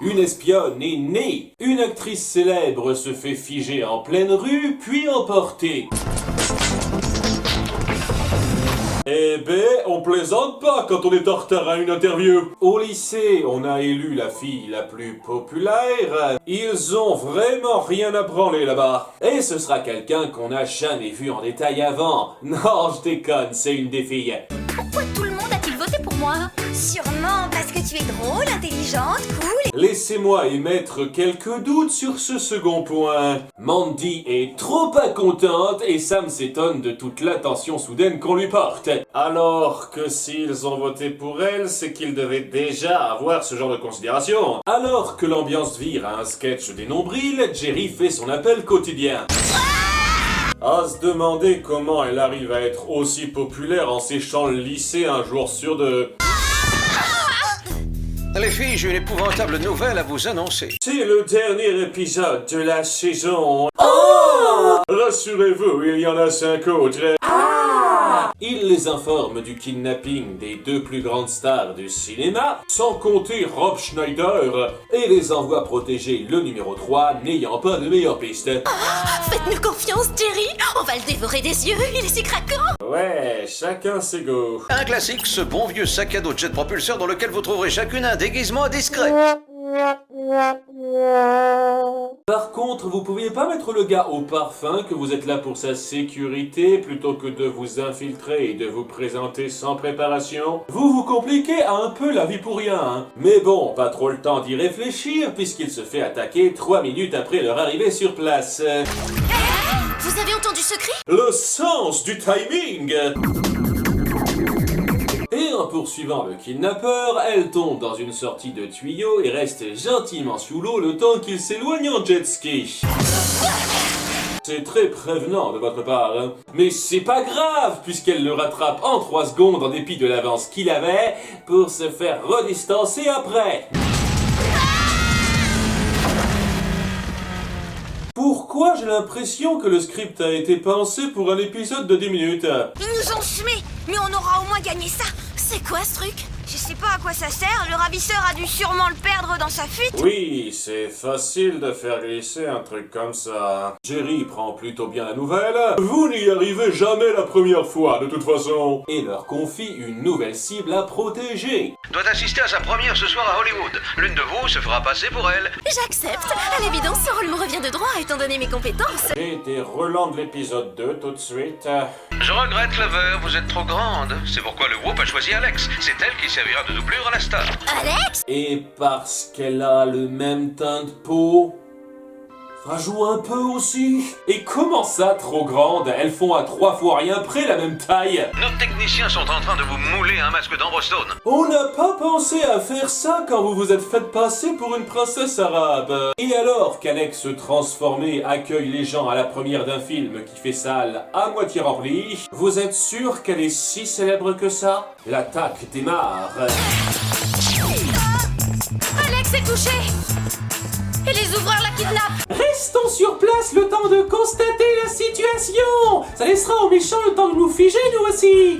Une espionne est née. Une actrice célèbre se fait figer en pleine rue, puis emporter. Eh ben, on plaisante pas quand on est en retard à une interview. Au lycée, on a élu la fille la plus populaire. Ils ont vraiment rien à branler là-bas. Et ce sera quelqu'un qu'on n'a jamais vu en détail avant. Non, je déconne, c'est une des filles. Pourquoi tout le monde a-t-il voté pour moi? Sûrement parce que tu es drôle, intelligente, cool. Laissez-moi émettre quelques doutes sur ce second point. Mandy est trop pas contente et Sam s'étonne de toute l'attention soudaine qu'on lui porte. Alors que s'ils ont voté pour elle, c'est qu'ils devaient déjà avoir ce genre de considération. Alors que l'ambiance vire à un sketch des nombrils, Jerry fait son appel quotidien. À se demander comment elle arrive à être aussi populaire en séchant le lycée un jour sur deux. Les filles, j'ai une épouvantable nouvelle à vous annoncer. C'est le dernier épisode de la saison. Oh! Rassurez-vous, il y en a 5 autres. Il les informe du kidnapping des 2 plus grandes stars du cinéma, sans compter Rob Schneider, et les envoie protéger le numéro 3, n'ayant pas de meilleure piste. Faites-nous confiance, Jerry. On va le dévorer des yeux, il est si craquant. Ouais, chacun ses goûts. Un classique, ce bon vieux sac à dos jet propulseur dans lequel vous trouverez chacune un déguisement discret. Par contre, vous pouviez pas mettre le gars au parfum que vous êtes là pour sa sécurité plutôt que de vous infiltrer et de vous présenter sans préparation? Vous vous compliquez un peu la vie pour rien, hein. Mais bon, pas trop le temps d'y réfléchir puisqu'il se fait attaquer 3 minutes après leur arrivée sur place. Vous avez entendu ce cri? Le sens du timing! Et en poursuivant le kidnappeur, elle tombe dans une sortie de tuyau et reste gentiment sous l'eau le temps qu'il s'éloigne en jet ski. C'est très prévenant de votre part, hein. Mais c'est pas grave puisqu'elle le rattrape en 3 secondes en dépit de l'avance qu'il avait pour se faire redistancer après. Pourquoi j'ai l'impression que le script a été pensé pour un épisode de 10 minutes? Ils nous ont semés, mais on aura au moins gagné ça. C'est quoi ce truc? Je sais pas à quoi ça sert, le ravisseur a dû sûrement le perdre dans sa fuite. Oui, c'est facile de faire glisser un truc comme ça. Jerry prend plutôt bien la nouvelle. Vous n'y arrivez jamais la première fois, de toute façon. Et leur confie une nouvelle cible à protéger. Doit assister à sa première ce soir à Hollywood. L'une de vous se fera passer pour elle. J'accepte. À l'évidence, ce rôle me revient de droit étant donné mes compétences. Et des relents de l'épisode 2 tout de suite. Je regrette, Clover, vous êtes trop grande. C'est pourquoi le groupe a choisi Alex. C'est elle qui servira de doublure à la star. Alex? Et parce qu'elle a le même teint de peau, ça joue un peu aussi. Et comment ça, trop grande? Elles font à 3 fois rien près la même taille. Nos techniciens sont en train de vous mouler un masque d'Amber Stone. On n'a pas pensé à faire ça quand vous vous êtes fait passer pour une princesse arabe. Et alors qu'Alex transformé accueille les gens à la première d'un film qui fait salle à moitié remplie, vous êtes sûr qu'elle est si célèbre que ça? L'attaque démarre. Alex est touché. Et les ouvreurs la kidnappent. Restons sur place le temps de constater la situation. Ça laissera aux méchants le temps de nous figer, nous aussi.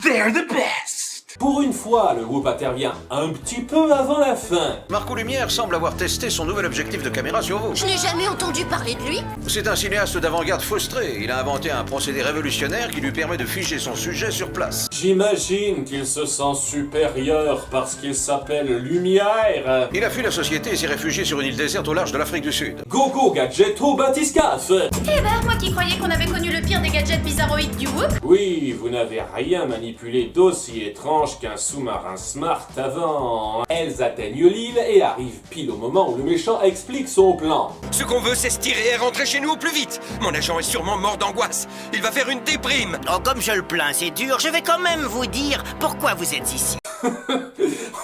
They're the best. Pour une fois, le groupe intervient un petit peu avant la fin. Marco Lumière semble avoir testé son nouvel objectif de caméra sur vous. Je n'ai jamais entendu parler de lui. C'est un cinéaste d'avant-garde frustré. Il a inventé un procédé révolutionnaire qui lui permet de figer son sujet sur place. J'imagine qu'il se sent supérieur parce qu'il s'appelle Lumière. Il a fui la société et s'est réfugié sur une île déserte au large de l'Afrique du Sud. Gogo Gadgeto Batiscaf. Eh ben, moi qui croyais qu'on avait connu le pire des gadgets bizarroïdes du Whoop. Oui, vous n'avez rien manipulé d'aussi étrange qu'un sous-marin smart avant. Elles atteignent l'île et arrivent pile au moment où le méchant explique son plan. Ce qu'on veut, c'est se tirer et rentrer chez nous au plus vite. Mon agent est sûrement mort d'angoisse. Il va faire une déprime. Oh, comme je le plains, c'est dur. Je vais quand même vous dire pourquoi vous êtes ici.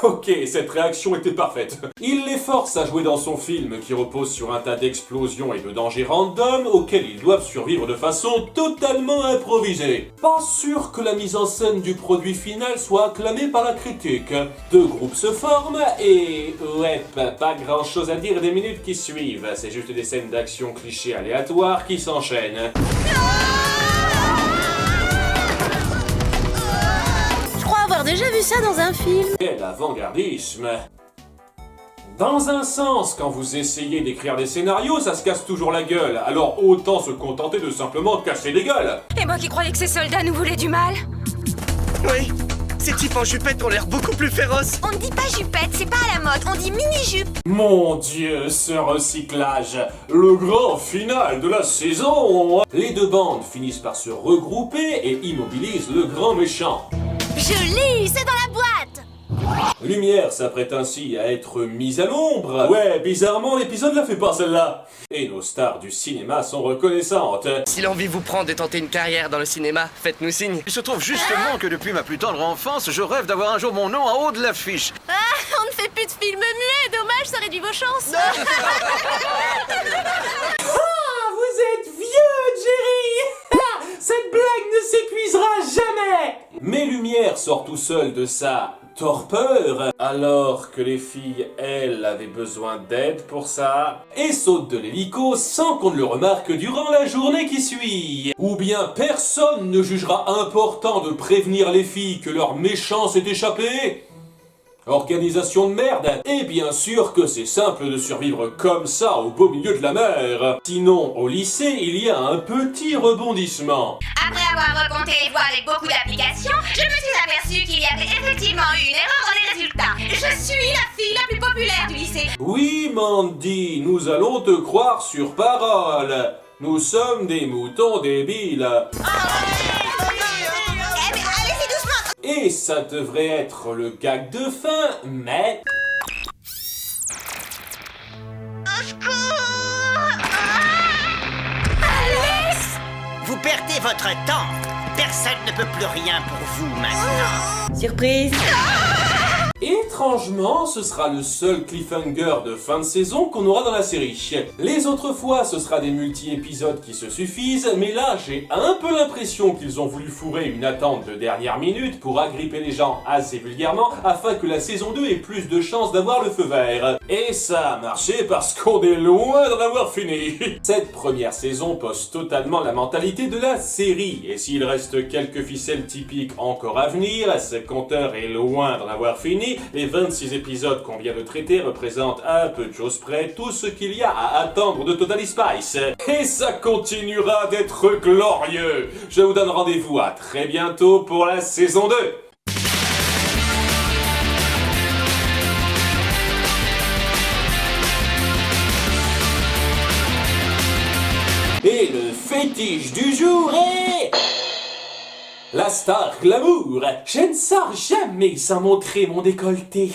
Ok, cette réaction était parfaite. Il les force à jouer dans son film qui repose sur un tas d'explosions et de dangers random auxquels ils doivent survivre de façon totalement improvisée. Pas sûr que la mise en scène du produit final soit acclamée par la critique. 2 groupes se forment et... ouais, pas grand chose à dire des minutes qui suivent. C'est juste des scènes d'action clichés aléatoires qui s'enchaînent. Je crois avoir déjà vu ça dans un film. Quel avant-gardisme! Dans un sens, quand vous essayez d'écrire des scénarios, ça se casse toujours la gueule, alors autant se contenter de simplement casser les gueules. Et moi qui croyais que ces soldats nous voulaient du mal. Oui, ces types en jupette ont l'air beaucoup plus féroces. On ne dit pas jupette, c'est pas à la mode, on dit mini-jupe. Mon Dieu, ce recyclage! Le grand final de la saison! Les deux bandes finissent par se regrouper et immobilisent le grand méchant. Je lis, c'est dans la boîte. Lumière s'apprête ainsi à être mise à l'ombre. Ouais, bizarrement, l'épisode la fait pas celle-là. Et nos stars du cinéma sont reconnaissantes. Si l'envie vous prend de tenter une carrière dans le cinéma, faites-nous signe. Il se trouve justement que depuis ma plus tendre enfance, je rêve d'avoir un jour mon nom en haut de l'affiche. Ah, on ne fait plus de films muets, dommage, ça réduit vos chances. Vous êtes vieux, Jerry! Cette blague ne s'épuisera jamais! Mais Lumière sort tout seul de sa torpeur, alors que les filles, elles, avaient besoin d'aide pour ça, et saute de l'hélico sans qu'on ne le remarque durant la journée qui suit. Ou bien personne ne jugera important de prévenir les filles que leur méchant s'est échappé. Organisation de merde. Et bien sûr que c'est simple de survivre comme ça au beau milieu de la mer. Sinon, au lycée, il y a un petit rebondissement. Après avoir recompté les voix avec beaucoup d'applications, je me suis aperçu qu'il y avait effectivement eu une erreur dans les résultats. Je suis la fille la plus populaire du lycée. Oui, Mandy, nous allons te croire sur parole. Nous sommes des moutons débiles. Allez-y doucement. Et ça devrait être le gag de fin, mais... Vous perdez votre temps. Personne ne peut plus rien pour vous maintenant. Surprise. Étrangement, ce sera le seul cliffhanger de fin de saison qu'on aura dans la série. Les autres fois, ce sera des multi-épisodes qui se suffisent, mais là, j'ai un peu l'impression qu'ils ont voulu fourrer une attente de dernière minute pour agripper les gens assez vulgairement, afin que la saison 2 ait plus de chances d'avoir le feu vert. Et ça a marché parce qu'on est loin d'en avoir fini. Cette première saison pose totalement la mentalité de la série, et s'il reste quelques ficelles typiques encore à venir, ce compteur est loin d'en avoir fini. Les 26 épisodes qu'on vient de traiter représentent à peu de choses près tout ce qu'il y a à attendre de Totally Spice. Et ça continuera d'être glorieux. Je vous donne rendez-vous à très bientôt pour la saison 2. Et le fétiche du jour est... la star glamour. Je ne sors jamais sans montrer mon décolleté.